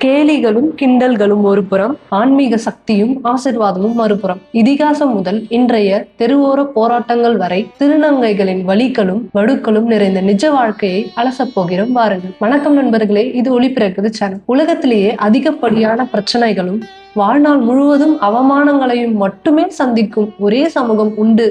கேலிகளும் கிண்டல்களும் ஒரு புறம், ஆன்மீக சக்தியும் ஆசிர்வாதமும் மறுபுறம். இதிகாசம் முதல் இன்றைய தெருவோர போராட்டங்கள் வரை திருநங்கைகளின் வலிகளும் வடுக்களும் நிறைந்த நிஜ வாழ்க்கையை அலசப் போகிறோம் வாருங்கள். வணக்கம் நண்பர்களே, இது ஒளிபிறக்குது சேனல். உலகத்திலேயே அதிகப்படியான பிரச்சனைகளும் வாழ்நாள் முழுவதும் அவமானங்களையும் மட்டுமே சந்திக்கும் ஒரே சமூகம் உண்டு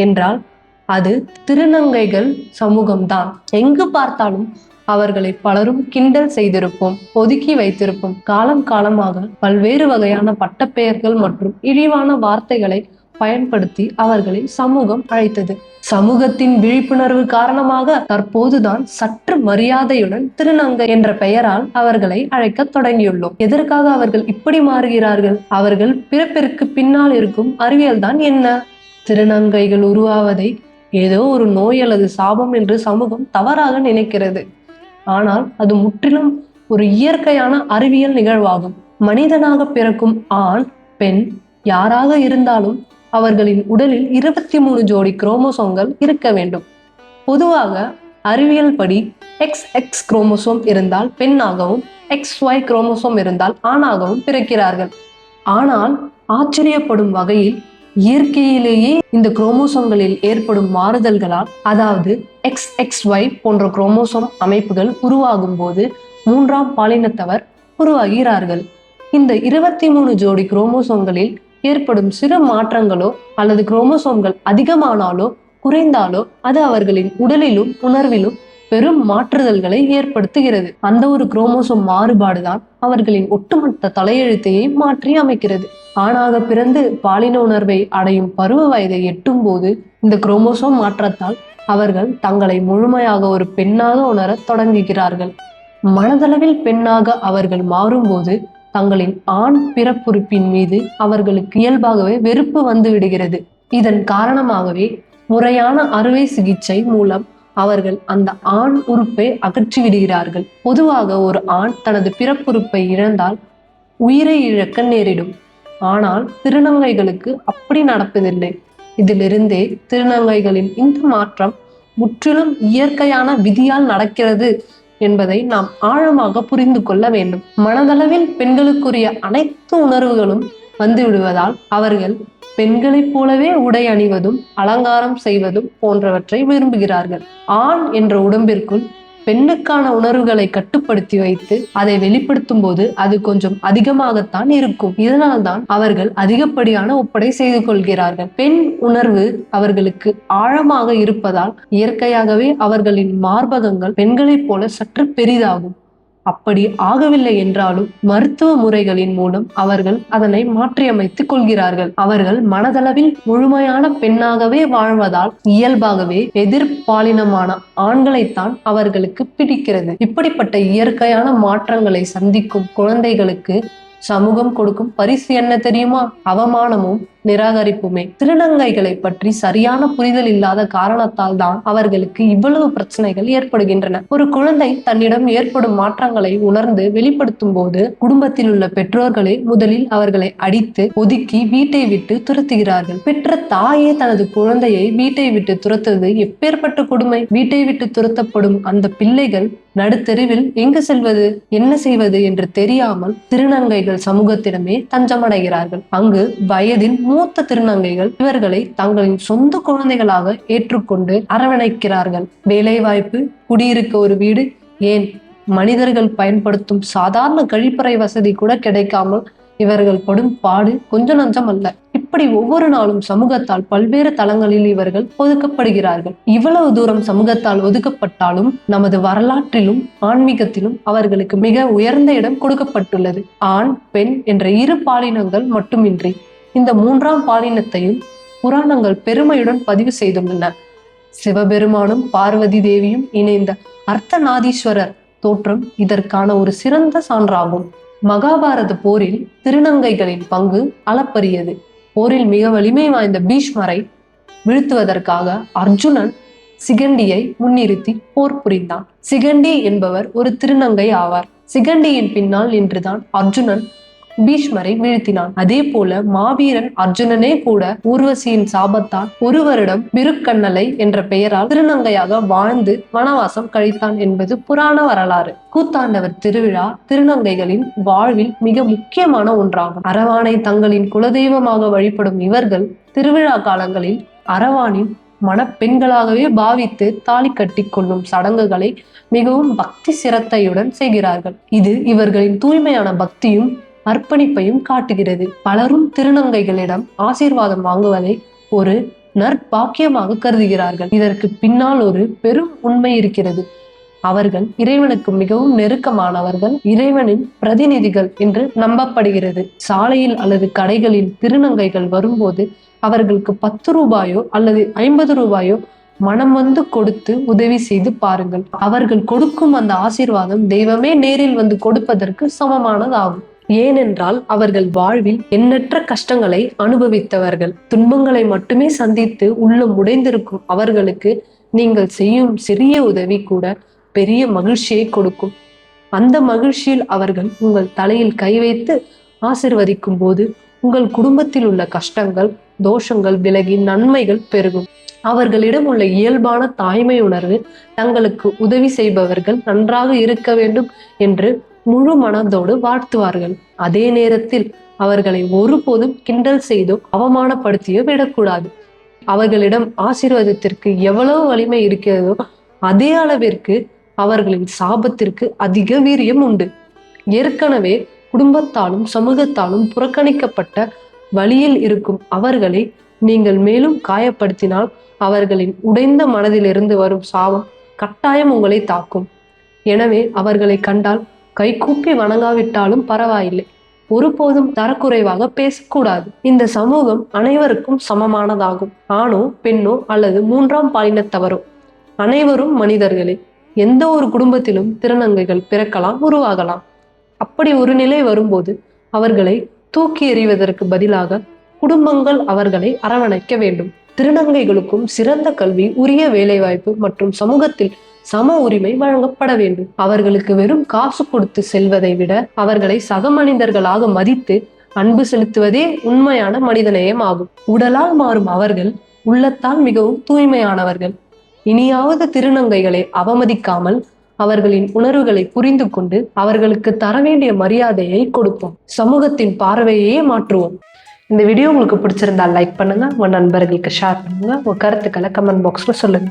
என்றால் அது திருநங்கைகள் சமூகம்தான். எங்கு பார்த்தாலும் அவர்களை பலரும் கிண்டல் செய்திருப்போம், ஒதுக்கி வைத்திருப்போம். காலம் காலமாக பல்வேறு வகையான பட்டப்பெயர்கள் மற்றும் இழிவான வார்த்தைகளை பயன்படுத்தி அவர்களை சமூகம் அழைத்தது. சமூகத்தின் விழிப்புணர்வு காரணமாக தற்போதுதான் சற்று மரியாதையுடன் திருநங்கை என்ற பெயரால் அவர்களை அழைக்க தொடங்கியுள்ளோம். எதற்காக அவர்கள் இப்படி மாறுகிறார்கள்? அவர்கள் பிறப்பிற்கு பின்னால் இருக்கும் அறிவியல் தான் என்ன? திருநங்கைகள் உருவாவதை ஏதோ ஒரு நோய் அல்லது சாபம் என்று சமூகம் தவறாக நினைக்கிறது. ஆனால் அது முற்றிலும் ஒரு இயற்கையான அறிவியல் நிகழ்வாகும். மனிதனாக பிறக்கும் ஆண் பெண் யாராக இருந்தாலும் அவர்களின் உடலில் 23 ஜோடி குரோமோசோம்கள் இருக்க வேண்டும். பொதுவாக அறிவியல் படி XX குரோமோசோம் இருந்தால் பெண்ணாகவும், XY குரோமோசோம் இருந்தால் ஆணாகவும் பிறக்கிறார்கள். ஆனால் ஆச்சரியப்படும் வகையில் இயற்கையிலேயே இந்த குரோமோசோம்களில் ஏற்படும் மாறுதல்களால், அதாவது XXY போன்ற குரோமோசோம் அமைப்புகள் உருவாகும் போது 3ஆம் பாலினத்தவர் உருவாகிறார்கள். இந்த 23 ஜோடி குரோமோசோம்களில் ஏற்படும் சிறு மாற்றங்களோ அல்லது குரோமோசோம்கள் அதிகமானாலோ குறைந்தாலோ அது அவர்களின் உடலிலும் உணர்விலும் பெரும் மாற்றுதல்களை ஏற்படுத்துகிறது. அந்த ஒரு குரோமோசோம் மாறுபாடுதான் அவர்களின் ஒட்டுமொத்த தலையெழுத்தையே மாற்றி அமைக்கிறது. ஆணாக பிறந்து பாலின உணர்வை அடையும் பருவ வயதை எட்டும் போது இந்த குரோமோசோம் மாற்றத்தால் அவர்கள் தங்களை முழுமையாக ஒரு பெண்ணாக உணர தொடங்குகிறார்கள். மனதளவில் பெண்ணாக அவர்கள் மாறும்போது தங்களின் ஆண் பிறப்புறுப்பின் மீது அவர்களுக்கு இயல்பாகவே வெறுப்பு வந்து விடுகிறது. இதன் காரணமாகவே முறையான அறுவை சிகிச்சை மூலம் அவர்கள் அந்த ஆண் உறுப்பை அகற்றி விடுகிறார்கள். பொதுவாக ஒரு ஆண் தனது பிறப்புறுப்பை இழந்தால் உயிரை இழக்க நேரிடும். ஆனால் திருநங்கைகளுக்கு அப்படி நடப்பதில்லை. இதிலிருந்தே திருநங்கைகளின் இந்த மாற்றம் முற்றிலும் இயற்கையான விதியால் நடக்கிறது என்பதை நாம் ஆழமாக புரிந்து கொள்ள வேண்டும். மனதளவில் பெண்களுக்குரிய அனைத்து உணர்வுகளும் வந்துவிடுவதால் அவர்கள் பெண்களைப் போலவே உடை அணிவதும் அலங்காரம் செய்வதும் போன்றவற்றை விரும்புகிறார்கள். ஆண் என்ற உடம்பிற்குள் பெண்ணுக்கான உணர்வுகளை கட்டுப்படுத்தி வைத்து அதை வெளிப்படுத்தும் போது அது கொஞ்சம் அதிகமாகத்தான் இருக்கும். இதனால்தான் அவர்கள் அதிகப்படியான ஒப்படை செய்து கொள்கிறார்கள். பெண் உணர்வு அவர்களுக்கு ஆழமாக இருப்பதால் இயற்கையாகவே அவர்களின் மார்பகங்கள் பெண்களைப் போல சற்று பெரிதாகும். அப்படி ஆகவில்லை என்றாலும் மருத்துவ முறைகளின் மூலம் அவர்கள் அதனை மாற்றியமைத்துக் கொள்கிறார்கள். அவர்கள் மனதளவில் முழுமையான பெண்ணாகவே வாழ்வதால் இயல்பாகவே எதிர்பாலினமான ஆண்களைத்தான் அவர்களுக்கு பிடிக்கிறது. இப்படிப்பட்ட இயற்கையான மாற்றங்களை சந்திக்கும் குழந்தைகளுக்கு சமூகம் கொடுக்கும் பரிசு என்ன தெரியுமா? அவமானமும் நிராகரிப்புமே. திருநங்கைகளை பற்றி சரியான புரிதல் இல்லாத காரணத்தால் தான் அவர்களுக்கு இவ்வளவு பிரச்சனைகள் ஏற்படுகின்றன. ஒரு குழந்தை தன்னிடம் ஏற்படும் மாற்றங்களை உணர்ந்து வெளிப்படுத்தும் போது குடும்பத்தில் உள்ள பெற்றோர்களே முதலில் அவர்களை அடித்து ஒதுக்கி வீட்டை விட்டு துரத்துகிறார்கள். பெற்ற தாயே தனது குழந்தையை வீட்டை விட்டு துரத்துவது எப்பேற்பட்ட கொடுமை! வீட்டை விட்டு துரத்தப்படும் அந்த பிள்ளைகள் நடுத்தெருவில் எங்கு செல்வது, என்ன செய்வது என்று தெரியாமல் திருநங்கைகள் சமூகத்திடமே தஞ்சமடைகிறார்கள். அங்கு வயதில் மூத்த திருநங்கைகள் இவர்களை தங்களின் சொந்த குழந்தைகளாக ஏற்றுக்கொண்டு அரவணைக்கிறார்கள். வேலை வாய்ப்பு, குடியிருக்க ஒரு வீடு, ஏன் மனிதர்கள் பயன்படுத்தும் சாதாரண கழிப்பறை வசதி கூட கிடைக்காமல் இவர்கள் படும் பாடு கொஞ்சம் நஞ்சம் அல்ல. இப்படி ஒவ்வொரு நாளும் சமூகத்தால் பல்வேறு தளங்களில் இவர்கள் ஒதுக்கப்படுகிறார்கள். இவ்வளவு தூரம் சமூகத்தால் ஒதுக்கப்பட்டாலும் நமது வரலாற்றிலும் ஆன்மீகத்திலும் அவர்களுக்கு மிக உயர்ந்த இடம் கொடுக்கப்பட்டுள்ளது. ஆண் பெண் என்ற இரு பாலினங்கள் மட்டுமின்றி இந்த 3ஆம் பாலினத்தையும் புராணங்கள் பெருமையுடன் பதிவு செய்துள்ளன. சிவபெருமானும் பார்வதி தேவியும் இணைந்த அர்த்தநாதீஸ்வரர் தோற்றம் இதற்கான ஒரு சிறந்த சான்றாகும். மகாபாரத போரில் திருநங்கைகளின் பங்கு அளப்பரியது. போரில் மிக வலிமை வாய்ந்த பீஷ்மரை வீழ்த்துவதற்காக அர்ஜுனன் சிகண்டியை முன்னிறுத்தி போர் புரிந்தான். சிகண்டி என்பவர் ஒரு திருநங்கை ஆவார். சிகண்டியின் பின்னால் நின்றுதான் அர்ஜுனன் பீஷ்மரை வீழ்த்தினான். அதே போல மாவீரன் அர்ஜுனனே கூட ஊர்வசியின் சாபத்தால் ஒரு வருடம் பிருக்கண்ணலை என்ற பெயரால் திருநங்கையாக வாழ்ந்து வனவாசம் கழித்தான் என்பது புராண வரலாறு. கூத்தாண்டவர் திருவிழா திருநங்கைகளின் வாழ்வில் மிக முக்கியமான ஒன்றாகும். அரவானை தங்களின் குலதெய்வமாக வழிபடும் இவர்கள் திருவிழா காலங்களில் அரவானின் மணப்பெண்களாகவே பாவித்து தாலி கட்டி கொள்ளும் சடங்குகளை மிகவும் பக்தி சிரத்தையுடன் செய்கிறார்கள். இது இவர்களின் தூய்மையான பக்தியும் அர்ப்பணிப்பையும் காட்டுகிறது. பலரும் திருநங்கைகளிடம் ஆசீர்வாதம் வாங்குவதை ஒரு நற்பாக்கியமாக கருதுகிறார்கள். இதற்கு பின்னால் ஒரு பெரும் உண்மை இருக்கிறது. அவர்கள் இறைவனுக்கு மிகவும் நெருக்கமானவர்கள், இறைவனின் பிரதிநிதிகள் என்று நம்பப்படுகிறது. சாலையில் அல்லது கடைகளில் திருநங்கைகள் வரும்போது அவர்களுக்கு 10 ரூபாயோ அல்லது 50 ரூபாயோ மனம் வந்து கொடுத்து உதவி செய்து பாருங்கள். அவர்கள் கொடுக்கும் அந்த ஆசீர்வாதம் தெய்வமே நேரில் வந்து கொடுப்பதற்கு சமமானதாகும். ஏனென்றால் அவர்கள் வாழ்வில் எண்ணற்ற கஷ்டங்களை அனுபவித்தவர்கள். துன்பங்களை மட்டுமே சந்தித்து உள்ளம் உடைந்திருக்கும் அவர்களுக்கு நீங்கள் செய்யும் சிறிய உதவி கூட பெரிய மகிழ்ச்சியை கொடுக்கும். அந்த மகிழ்ச்சியில் அவர்கள் உங்கள் தலையில் கை வைத்து ஆசிர்வதிக்கும் போது உங்கள் குடும்பத்தில் உள்ள கஷ்டங்கள் தோஷங்கள் விலகி நன்மைகள் பெருகும். அவர்களிடம் உள்ள இயல்பான தாய்மை உணர்வு தங்களுக்கு உதவி செய்பவர்கள் நன்றாக இருக்க வேண்டும் என்று முழு மனதோடு வாழ்த்துவார்கள். அதே நேரத்தில் அவர்களை ஒருபோதும் கிண்டல் செய்தோ அவமானப்படுத்தியோ விடக்கூடாது. அவர்களிடம் ஆசீர்வாதத்திற்கு எவ்வளவு வலிமை இருக்கிறதோ அதே அளவிற்கு அவர்களின் சாபத்திற்கு அதிக வீரியம் உண்டு. ஏற்கனவே குடும்பத்தாலும் சமூகத்தாலும் புறக்கணிக்கப்பட்ட வழியில் இருக்கும் அவர்களை நீங்கள் மேலும் காயப்படுத்தினால் அவர்களின் உடைந்த மனதிலிருந்து வரும் சாபம் கட்டாயம் உங்களை தாக்கும். எனவே அவர்களை கண்டால் கைகூப்பி வணங்காவிட்டாலும் பரவாயில்லை, ஒருபோதும் தரக்குறைவாக பேசக்கூடாது. இந்த சமூகம் அனைவருக்கும் சமமானதாகும். ஆணோ பெண்ணோ அல்லது 3ஆம் பாலினத்தவரோ அனைவரும் மனிதர்களே. எந்த ஒரு குடும்பத்திலும் திருநங்கைகள் பிறக்கலாம், உருவாகலாம். அப்படி ஒரு நிலை வரும்போது அவர்களை தூக்கி எறிவதற்கு பதிலாக குடும்பங்கள் அவர்களை அரவணைக்க வேண்டும். திருநங்கைகளுக்கும் சிறந்த கல்வி, உரிய வேலைவாய்ப்பு மற்றும் சமூகத்தில் சம உரிமை வழங்கப்பட வேண்டும். அவர்களுக்கு வெறும் காசு கொடுத்து செல்வதை விட அவர்களை சக மனிதர்களாக மதித்து அன்பு செலுத்துவதே உண்மையான மனிதநேயம் ஆகும். உடலால் மாறும் அவர்கள் உள்ளத்தால் மிகவும் தூய்மையானவர்கள். இனியாவது திருநங்கைகளை அவமதிக்காமல் அவர்களின் உணர்வுகளை புரிந்து கொண்டு அவர்களுக்கு தர வேண்டிய மரியாதையை கொடுப்போம். சமூகத்தின் பார்வையே மாற்றுவோம். இந்த வீடியோ உங்களுக்கு பிடிச்சிருந்தால் லைக் பண்ணுங்க, உங்க நண்பர்களுக்கு ஷேர் பண்ணுங்க, உங்க கருத்துக்களை கமெண்ட் பாக்ஸ்ல சொல்லுங்க.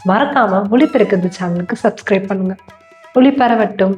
மறக்காம ஒளி பெருக்குது சேனலுக்கு சப்ஸ்கிரைப் பண்ணுங்க. ஒளி பரவட்டும்.